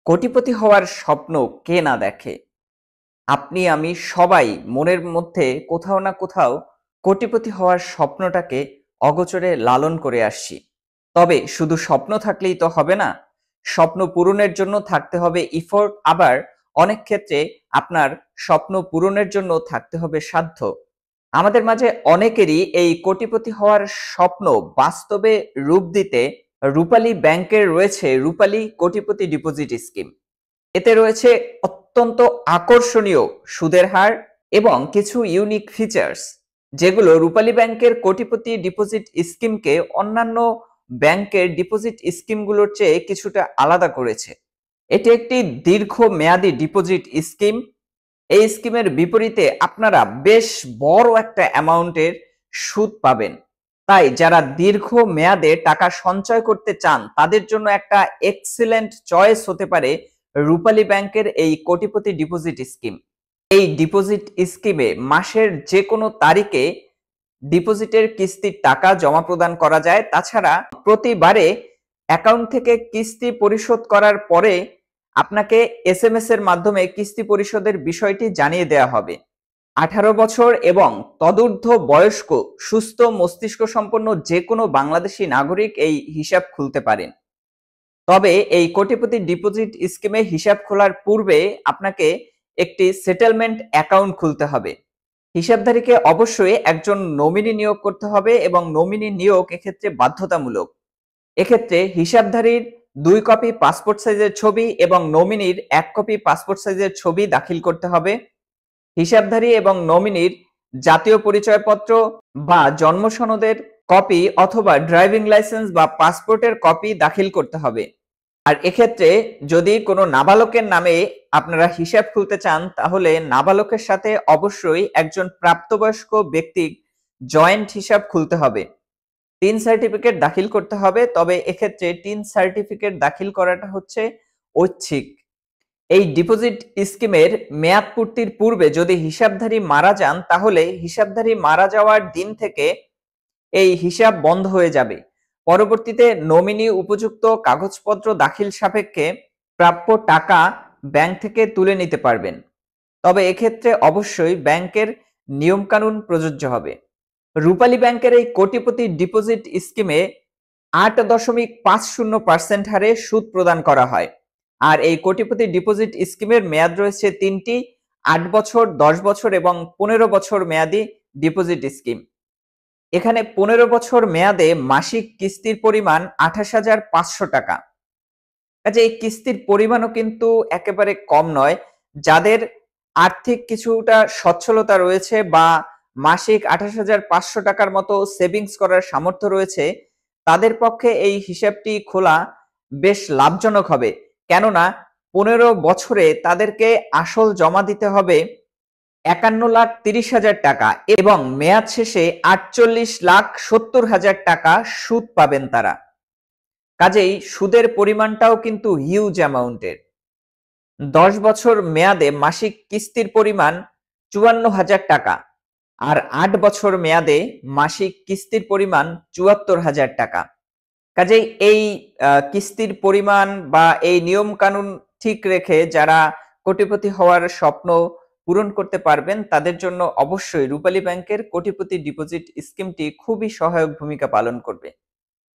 কোটিপতি হওয়ার স্বপ্ন কে না দেখে? আপনি আমি সবাই মনের মধ্যে কোথাও না কোথাও কোটিপতি হওয়ার স্বপ্নটাকে অগোচরে লালন করে আসছি। তবে শুধু স্বপ্ন থাকলেই তো হবে না। স্বপ্ন পূরণের জন্য থাকতে হবে এফোর্ট, আবার অনেক ক্ষেত্রে আপনার স্বপ্ন পূরণের জন্য থাকতে হবে সাধ্য। আমাদের মাঝে অনেকেরই এই কোটিপতি হওয়ার স্বপ্ন বাস্তবে রূপ দিতে রূপালী ব্যাংকের রয়েছে রূপালী কোটিপতি ডিপোজিট স্কিম। এতে রয়েছে অত্যন্ত আকর্ষণীয় সুদের হার এবং কিছু ইউনিক ফিচার্স, যেগুলো রূপালী ব্যাংকের কোটিপতি ডিপোজিট স্কিমকে অন্যান্য ব্যাংকের ডিপোজিট স্কিমগুলোর চেয়ে কিছুটা আলাদা করেছে। এটি একটি দীর্ঘ মেয়াদী ডিপোজিট স্কিম। এই স্কিমের বিপরীতে আপনারা বেশ বড় একটা অ্যামাউন্টের সুদ পাবেন। তাই যারা দীর্ঘ মেয়াদে টাকা সঞ্চয় করতে চান তাদের জন্য একটা এক্সিলেন্ট চয়েস হতে পারে রূপালী ব্যাংকের এই কোটিপতি ডিপোজিট স্কিম। এই ডিপোজিট স্কিমে মাসের যে কোনো তারিখে ডিপোজিটের কিস্তির টাকা জমা প্রদান করা যায়। তাছাড়া প্রতিবারে অ্যাকাউন্ট থেকে কিস্তি পরিশোধ করার পরে আপনাকে এসএমএস এর মাধ্যমে কিস্তি পরিশোধের বিষয়টি জানিয়ে দেওয়া হবে। 18 বছর এবং তদূর্ধ্ব বয়স্ক সুস্থ মস্তিষ্ক সম্পন্ন যে কোনো বাংলাদেশী নাগরিক এই হিসাব খুলতে পারেন। তবে এই কোটিপতি ডিপোজিট স্কিমে হিসাব খোলার পূর্বে আপনাকে একটি সেটেলমেন্ট অ্যাকাউন্ট খুলতে হবে। হিসাবধারীকে অবশ্যই একজন নমিনি নিয়োগ করতে হবে এবং নমিনি নিয়োগ এক্ষেত্রে বাধ্যতামূলক। এক্ষেত্রে হিসাবধারীর 2 কপি পাসপোর্ট সাইজের ছবি এবং নমিনির 1 কপি পাসপোর্ট সাইজের ছবি দাখিল করতে হবে। হিসাবধারী এবং নমিনির জাতীয় পরিচয়পত্র বা জন্ম সনদের কপি অথবা ড্রাইভিং লাইসেন্স বা পাসপোর্টের কপি দাখিল করতে হবে। আর এক্ষেত্রে যদি কোনো নাবালকের নামে আপনারা হিসাব খুলতে চান তাহলে নাবালকের সাথে অবশ্যই একজন প্রাপ্তবয়স্ক ব্যক্তি জয়েন্ট হিসাব খুলতে হবে। 3 সার্টিফিকেট দাখিল করতে হবে, তবে এক্ষেত্রে 3 সার্টিফিকেট দাখিল করাটা হচ্ছে ঐচ্ছিক। এই ডিপোজিট স্কিমের মেয়াদ পূর্তির পূর্বে যদি হিসাবধারী মারা যান তাহলে হিসাবধারী মারা যাওয়ার দিন থেকে এই হিসাব বন্ধ হয়ে যাবে। পরবর্তীতে নমিনি উপযুক্ত কাগজপত্র দাখিল সাপেক্ষে প্রাপ্য টাকা ব্যাংক থেকে তুলে নিতে পারবেন। তবে এক্ষেত্রে অবশ্যই ব্যাংকের নিয়মকানুন প্রযোজ্য হবে। রূপালী ব্যাংকের এই কোটিপতি ডিপোজিট স্কিমে 8.50% হারে সুদ প্রদান করা হয়। আর এই কোটিপতি ডিপোজিট স্কিমের মেয়াদ রয়েছে 3টি: 8 বছর, 10 বছর এবং 15 বছর মেয়াদী ডিপোজিট স্কিম। এখানে 15 বছর মেয়াদে মাসিক কিস্তির পরিমাণ 28,500 টাকা। কাজে এই কিস্তির পরিমাণও কিন্তু একেবারে কম নয়। যাদের আর্থিক কিছুটা সচ্ছলতা রয়েছে বা মাসিক 28,500 টাকার মতো সেভিংস করার সামর্থ্য রয়েছে, তাদের পক্ষে এই হিসাবটি খোলা বেশ লাভজনক হবে। কেননা 15 বছরে তাদেরকে আসল জমা দিতে হবে 51,30,000 টাকা এবং মেয়াদ শেষে 48,70,000 টাকা সুদ পাবেন তারা। কাজেই সুদের পরিমাণটাও কিন্তু হিউজ অ্যামাউন্টের। 10 বছর মেয়াদে মাসিক কিস্তির পরিমাণ 54,000 টাকা আর 8 বছর মেয়াদে মাসিক কিস্তির পরিমাণ 74,000 টাকা। কাজেই এই কিস্তির পরিমাণ বা এই নিয়ম কানুন ঠিক রেখে যারা কোটিপতি হওয়ার স্বপ্ন পূরণ করতে পারবেন তাদের জন্য অবশ্যই রূপালী ব্যাংকের কোটিপতি ডিপোজিট স্কিমটি খুবই সহায়ক ভূমিকা পালন করবে।